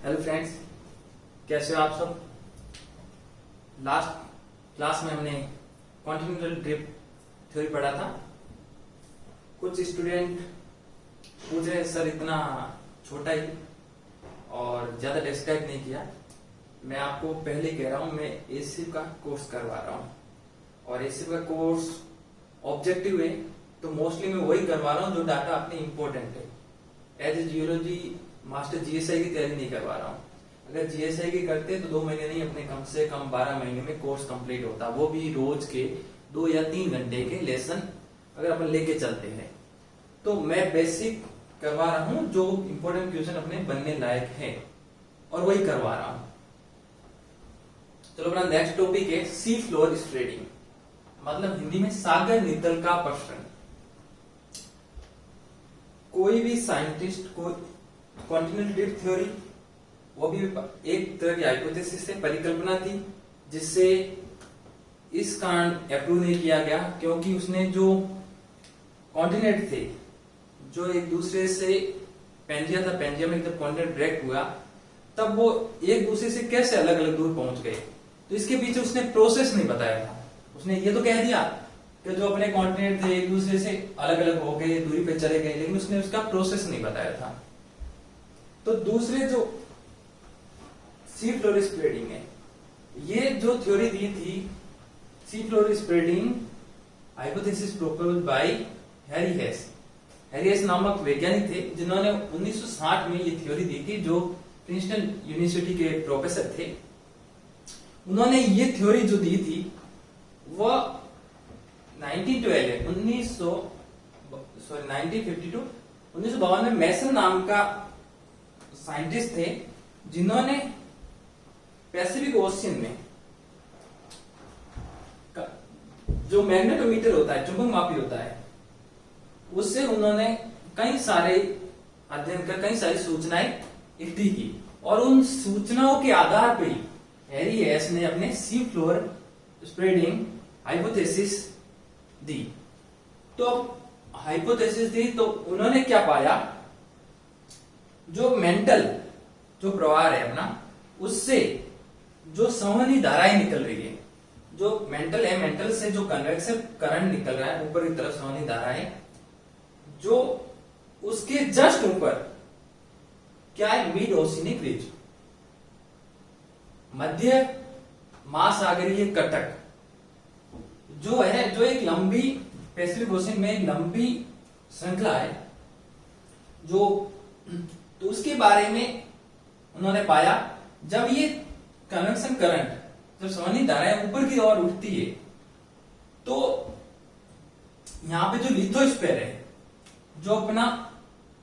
Hello friends, कैसे हो आप सब। लास्ट क्लास में हमने कॉन्टिनेंटल ड्रिफ्ट थ्योरी पढ़ा था। कुछ स्टूडेंट पूछ रहे सर इतना छोटा ही और ज्यादा डिस्क्राइब नहीं किया। मैं आपको पहले कह रहा हूं, मैं एसीव का कोर्स करवा रहा हूं और एसीव का कोर्स ऑब्जेक्टिव है, तो मोस्टली मैं वही करवा रहा हूं जो डाटा अपने इम्पोर्टेंट है। As a geology master GSI की तैयारी नहीं करवा रहा हूँ। अगर जीएसआई की करते तो 2 महीने नहीं, अपने कम से कम 12 महीने में कोर्स कंप्लीट होता, वो भी रोज के 2 या 3 घंटे के लेसन अगर अपन लेके चलते हैं। तो मैं बेसिक करवा रहा हूँ, जो इम्पोर्टेंट क्वेश्चन अपने बनने लायक है और वही करवा रहा हूँ। चलो अपना नेक्स्ट टॉपिक है सी फ्लोर स्प्रेडिंग, मतलब हिंदी में सागर नितल का प्रसरण। कोई भी साइंटिस्ट को कॉन्टिनेंटल ड्रिफ्ट थ्योरी, वो भी एक तरह की हाइपोथेसिस से परिकल्पना थी, जिससे इस कारण अप्रूव नहीं किया गया क्योंकि उसने जो कॉन्टिनेंट थे जो एक दूसरे से पेंजिया था, पेंजिया में जब कॉन्टिनेंट ब्रेक हुआ तब वो एक दूसरे से कैसे अलग अलग दूर पहुंच गए, तो इसके पीछे उसने प्रोसेस नहीं बताया था। उसने ये तो कह दिया कि जो अपने कॉन्टिनेंट थे एक दूसरे से अलग अलग हो गए, दूरी पे चले गए, लेकिन उसने उसका प्रोसेस नहीं बताया था। तो दूसरे जो सी फ्लोर स्प्रेडिंग है, ये जो थ्योरी दी थी sea floor spreading hypothesis proposed bye Harry हेस। Harry हेस नामक वैज्ञानिक थे जिन्होंने 1960 में ये थ्योरी दी थी, जो प्रिंसटन यूनिवर्सिटी के प्रोफेसर थे। उन्होंने ये थ्योरी जो दी थी वो 1952 में मैसन नाम का साइंटिस्ट थे जिन्होंने पैसिफिक ओशियन में जो मैग्नेटोमीटर होता है, चुंबक मापी होता है, उससे उन्होंने कई सारे अध्ययन कर कई सारी सूचनाएं इकट्ठी की और उन सूचनाओं के आधार पर ही हैरी हेस ने अपने सी फ्लोर स्प्रेडिंग हाइपोथेसिस दी। तो हाइपोथेसिस दी तो उन्होंने क्या पाया, जो मेंटल जो प्रवाह है अपना, उससे जो संवहनी धाराएं निकल रही है, जो मेंटल है, मेंटल से जो कन्वेक्शन करंट निकल रहा है ऊपर की तरफ संवहनी धाराएं, जो उसके जस्ट ऊपर क्या है, मिड ओशिनिक रिज, मध्य महासागरीय कटक जो है, जो एक लंबी पैसिफिक ओशियन में एक लंबी श्रृंखला है, जो तो उसके बारे में उन्होंने पाया जब ये कन्वेक्शन करंट, जब संवहनी धाराएं ऊपर की ओर उठती है, तो यहां पे जो लिथोस्फीयर है, जो अपना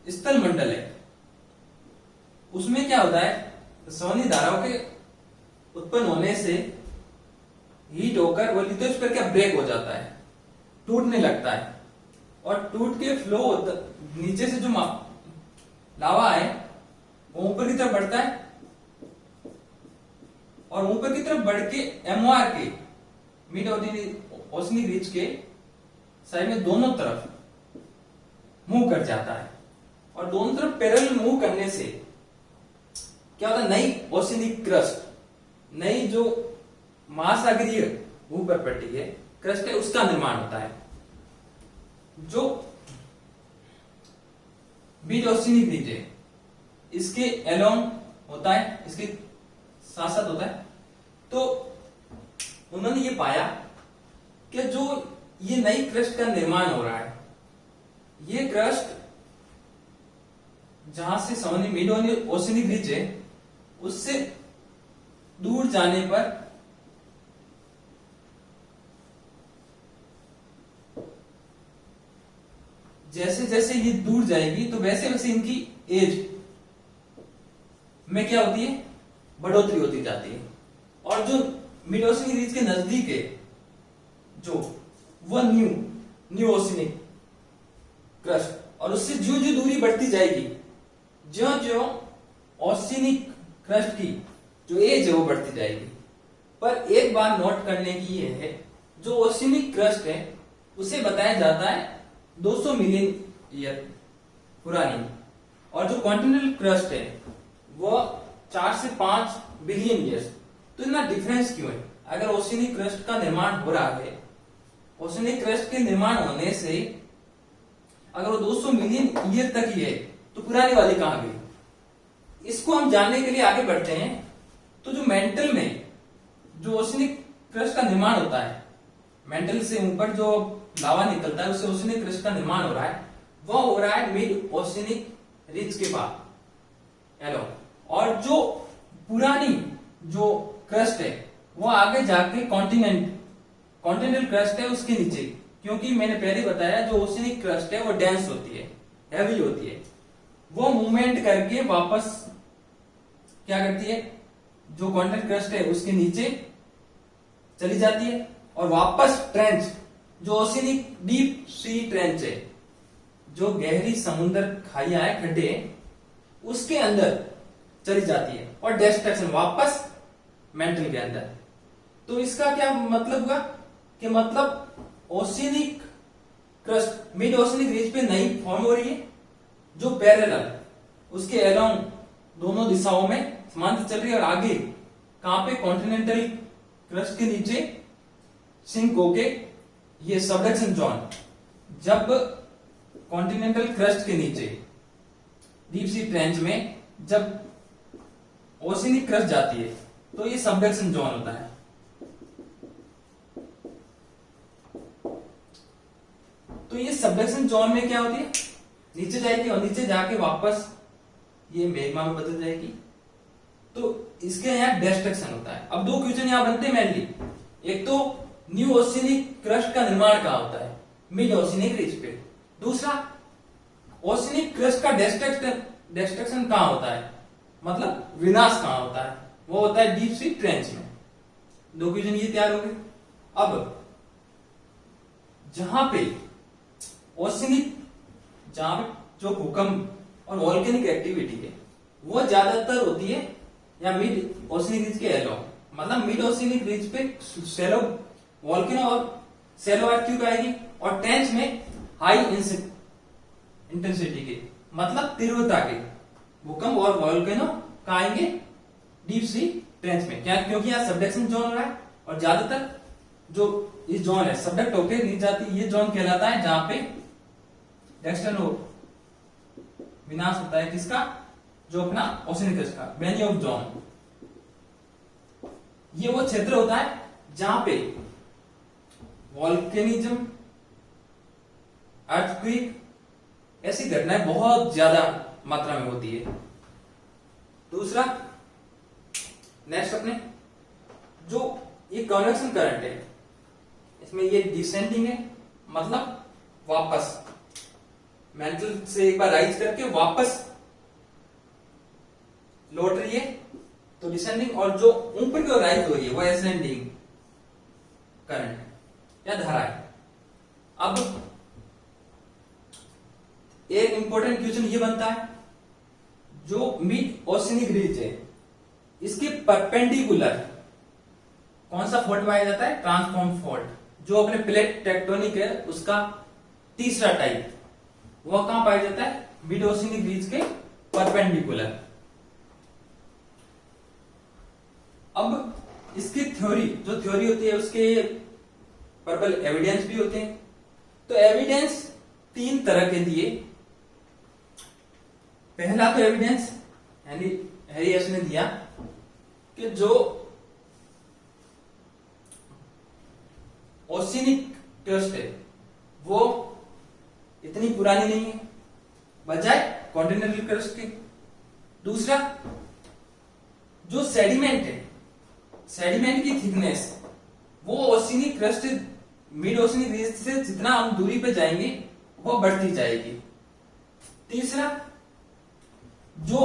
स्थल मंडल है, उसमें क्या होता है, संवहनी धाराओं के उत्पन्न होने से हीट होकर वो लिथोस्फीयर क्या ब्रेक हो जाता है, टूटने लगता है, और टूट के फ्लो होता, नीचे से जो लावा है वो ऊपर की तरफ बढ़ता है और ऊपर की तरफ बढ़ के एमओआर के मिड ओशिनिक रिज के साइड में दोनों तरफ मूव कर जाता है, और दोनों तरफ पैरेलल मूव करने से क्या होता है, नई ओशिनिक क्रस्ट, नई जो महासागरीय ऊपर पट्टी है, क्रस्ट है, उसका निर्माण होता है। जो मिड ओशिनिक रिज है इसके एलोंग होता है, इसके साथ साथ होता है। तो उन्होंने ये पाया कि जो ये नई क्रस्ट का निर्माण हो रहा है, ये क्रस्ट जहां से संवहनी मिड ओशिनिक रिज है उससे दूर जाने पर जैसे जैसे ये दूर जाएगी तो वैसे वैसे इनकी एज में क्या होती है, बढ़ोतरी होती जाती है, और जो मिड ओशिनिक रिज के नजदीक है जो वो न्यू ओशिनिक क्रस्ट, और उससे जो जो दूरी बढ़ती जाएगी, जो जो ओशिनिक क्रस्ट की जो एज है वो बढ़ती जाएगी। पर एक बात नोट करने की ये है, जो ओशिनिक क्रस्ट है उसे बताया जाता है 200 मिलियन ईयर पुरानी, और जो कॉन्टिनेंटल क्रस्ट है वो 4 से 5 बिलियन ईयर्स। तो इतना डिफरेंस क्यों है? अगर ओशियनिक क्रस्ट का निर्माण हो रहा है, ओशियनिक क्रस्ट के निर्माण होने से अगर वो 200 मिलियन ईयर तक ही है तो पुरानी वाली कहां गई? इसको हम जानने के लिए आगे बढ़ते हैं। तो जो मेंटल में जो ओशियनिक क्रस्ट का निर्माण होता है, मेंटल से ऊपर जो लावा निकलता है उससे ओशियनिक क्रस्ट का निर्माण हो रहा है, वह हो रहा है मिड ओशियनिक रिज के बाद एलो। और जो पुरानी जो क्रस्ट है वो आगे जाके कॉन्टिनेंटल क्रस्ट है उसके नीचे, क्योंकि मैंने पहले बताया जो ओशियनिक क्रस्ट है वो डेंस होती है, हैवी होती है, वो मूवमेंट करके वापस क्या करती है, जो कॉन्टिनेंटल क्रस्ट है उसके नीचे चली जाती है और वापस ट्रेंच, जो ओशियनिक डीप सी ट्रेंच है, जो गहरी समुद्र खाइयां है, खड्डे, उसके अंदर चली जाती है और डिस्ट्रक्शन वापस मेंटल के अंदर। तो इसका क्या मतलब हुआ कि मतलब oceanic crust mid oceanic ridge पे नई फॉर्म हो रही है जो पैरेलल उसके अलोंग दोनों दिशाओं में समांतर चल रही है और आगे कहां पे कॉन्टिनेंटल क्रस्ट के नीचे सिंक होके ये सबडक्शन जोन, जब कॉन्टिनेंटल क्रस्ट के नीचे डीप सी ट्रेंच में जब ओशियनिक क्रस्ट जाती है तो ये सबडक्शन जोन होता है। तो ये सबडक्शन जोन में क्या होती है, नीचे जाएगी और नीचे जाके वापस ये मैग्मा में बदल जाएगी। तो इसके यहाँ डिस्ट्रक्शन होता है। अब दो क्वेश्चन यहाँ बनते हैं मेनली, एक तो न्यू ओशियनिक क्रस्ट का निर्माण कहाँ होता है, मिड ओशियनिक रिज पे। दूसरा ओशियनिक क्रस्ट का डिस्ट्रक्शन कहाँ होता है, मतलब विनाश कहाँ होता है, वो होता है डीप सी ट्रेंच में। दो क्वेश्चन ये तैयार हो गए। अब जहां पे ओशियनिक, जहां पे जो भूकंप और वॉल्केनिक एक्टिविटी है वो ज्यादातर होती है या मिड ओशियनिक रिज के अलोंग, मतलब मिड ओशियनिक रिज पे शैलो वॉल्केनो और शैलो अर्थक्वेक आएगी और ट्रेंच में हाई इंटेंसिटी के, मतलब तीव्रता के भूकंप और वॉल्केनो कहां आएंगे, डीप सी ट्रेंच में। क्या? क्योंकि यहाँ सबडक्शन जोन हो रहा है और ज्यादातर जो ये जोन है सबडक्ट होके नीचे जाती, ये जोन कहलाता है जहां पे डेक्स्टन विनाश होता है किसका, जो अपना ओशियनिक क्रस्ट का, बेनियोफ जोन। ये वो क्षेत्र होता है जहां पे वॉल्केनिज्म, अर्थक्वेक, ऐसी घटनाएं बहुत ज्यादा मात्रा में होती है। दूसरा नेक्स्ट अपने जो ये कन्वेक्शन करंट है, इसमें ये डिसेंडिंग है, मतलब वापस मेंटल से एक बार राइज करके वापस लौट रही है, तो डिसेंडिंग, और जो ऊपर की ओर राइज हो रही है वो असेंडिंग करंट या धारा है। अब एक इंपॉर्टेंट क्वेश्चन ये बनता है, जो मिड ओशियनिक रिज है इसके परपेंडिकुलर कौन सा फॉल्ट पाया जाता है, ट्रांसफॉर्म फॉल्ट, जो अपने प्लेट टेक्टोनिक है उसका तीसरा टाइप, वह कहां पाया जाता है, मिड ओशियनिक रिज के परपेंडिकुलर। अब इसकी थ्योरी, जो थ्योरी होती है उसके पर्पल एविडेंस भी होते हैं। तो एविडेंस तीन तरह के दिए। पहला तो एविडेंस हैरियस ने दिया कि जो ओशियनिक क्रस्ट है वो इतनी पुरानी नहीं है बजाय कॉन्टिनेंटल क्रस्ट के। दूसरा, जो सेडिमेंट है, सेडिमेंट की थिकनेस वो oceanic crust, mid oceanic ridge से जितना हम दूरी पे जाएंगे वो बढ़ती जाएगी। तीसरा, जो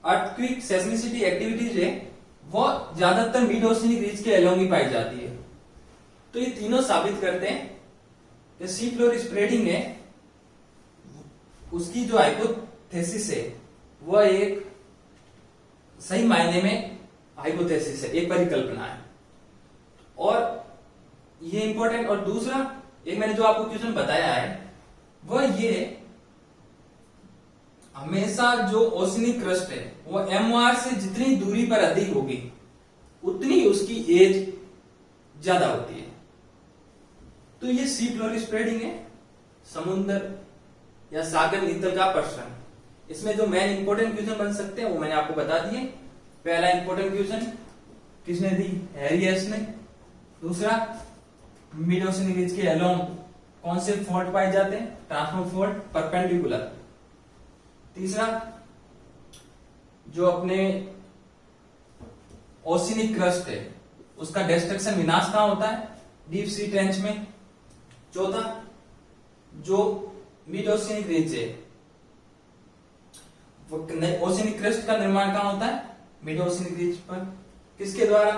अर्थक्वेक सेस्मिसिटी एक्टिविटीज है वो ज्यादातर मिड ओशियनिक रिज के अलोंग ही पाई जाती है। तो ये तीनों साबित करते हैं कि सी फ्लोर स्प्रेडिंग है, उसकी जो हाइपोथेसिस है वह एक सही मायने में हाइपोथेसिस है, एक परिकल्पना है, और ये इंपॉर्टेंट। और दूसरा, एक मैंने जो आपको क्वेश्चन बताया है वह ये हमेशा जो ओशनिक क्रस्ट है वो MOR से जितनी दूरी पर अधिक होगी उतनी उसकी एज ज्यादा होती है। तो ये सी फ्लोर स्प्रेडिंग है, समुद्र या सागर नीतल का प्रसरण। इसमें जो मेन इंपोर्टेंट क्वेश्चन बन सकते हैं वो मैंने आपको बता दिए। पहला इंपोर्टेंट क्वेश्चन किसने दी? हैरियस ने। दूसरा, मिड ओशन रीज के अलोंग कौन से फॉल्ट पाए जाते हैं? Transform fault perpendicular. तीसरा, जो अपने ओशिनिक क्रस्ट है उसका डिस्ट्रक्शन विनाश कहां होता है? डीप सी ट्रेंच में। चौथा, जो मिड ओशिनिक रिज है ओशिनिक क्रस्ट का निर्माण कहां होता है? मिड ओशिनिक रिज पर। किसके द्वारा?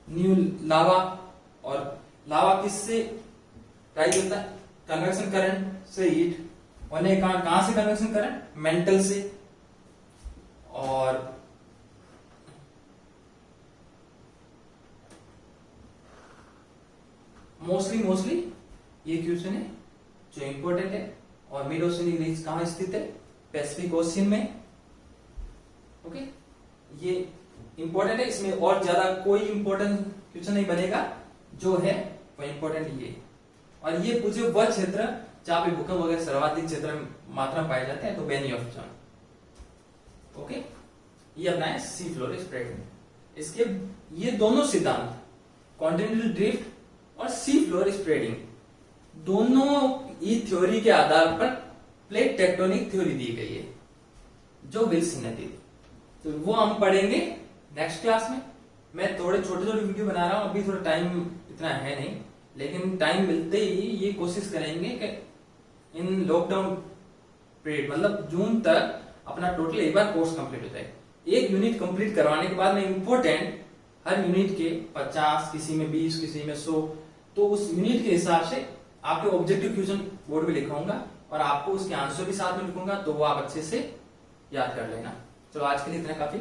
न्यू लावा। और लावा किससे राइज होता है? कन्वेक्शन करंट से हीट। और कहां से कन्वेक्शन करंट? मेंटल से। और मोस्टली ये क्वेश्चन है जो इंपॉर्टेंट है। और मिड ओशिनिक रिज कहां स्थित है? पैसिफिक ओशियन में। ओके, ये इंपॉर्टेंट है। इसमें और ज्यादा कोई इंपॉर्टेंट क्वेश्चन नहीं बनेगा, जो है वो इंपॉर्टेंट ये। और ये पूछे वह क्षेत्र जहां पे भूकंप वगैरह सर्वाधिक क्षेत्र मात्रा पाए जाते हैं, तो बेनी ऑफ जोन। ओके, ये अपना है सी फ्लोर स्प्रेडिंग। इसके ये दोनों सिद्धांत, कॉन्टिनेंटल ड्रिफ्ट और सी फ्लोर स्प्रेडिंग, दोनों ई थ्योरी के आधार पर प्लेट टेक्टोनिक थ्योरी दी गई है जो विल्सन ने दी। तो वो हम पढ़ेंगे नेक्स्ट क्लास में। मैं थोड़े छोटे वीडियो बना रहा हूं, अभी थोड़ा टाइम इतना है नहीं, लेकिन टाइम मिलते ही ये कोशिश करेंगे कि इन लॉकडाउन पीरियड मतलब जून तक अपना टोटल एक बार कोर्स कंप्लीट हो जाए। एक यूनिट कंप्लीट करवाने के बाद में इंपॉर्टेंट हर यूनिट के 50, किसी में 20, किसी में 100, तो उस यूनिट के हिसाब से आपके ऑब्जेक्टिव क्वेश्चन बोर्ड पे लिखाऊंगा और आपको उसके आंसर भी साथ में लिखूंगा, तो वो आप अच्छे से याद कर लेना। चलो आज के लिए इतना काफी।